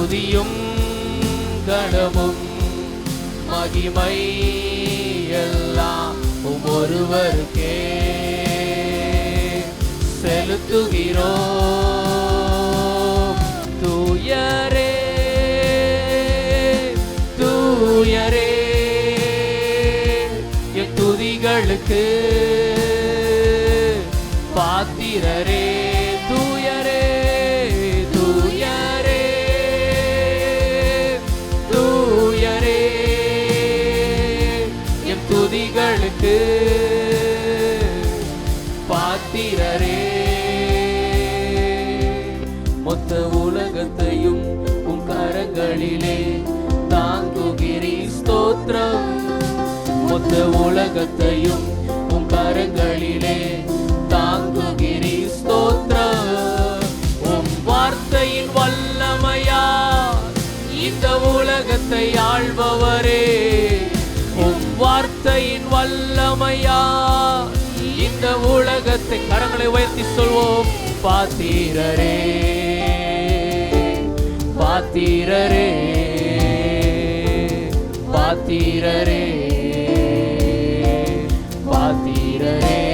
துதியும் கனமும் மகிமை எல்லாம் ஒருவருக்கே செலுத்துகிறோம். தூயரே தூயரே என் துதிகளுக்கு பாத்திரரே. தூயரே தூயரே தூயரே என் துதிகளுக்கு பாத்திரரே. மொத்த உலகத்தையும் உன் கரங்களிலே தாங்குகிறீ ஸ்தோத்திரம். மொத்த உலகத்தையும் உன் கரங்களிலே தாங்குகிறீ ஸ்தோத்திரம். உம் வார்த்தையின் வல்லமையா இந்த உலகத்தை ஆள்பவரே. உம் வார்த்தையின் வல்லமையா இந்த உலகத்தை. கரங்களை உயர்த்தி சொல்வோம். பாத்திரரே பாத்திரரே பாத்திரரே பாத்திரரே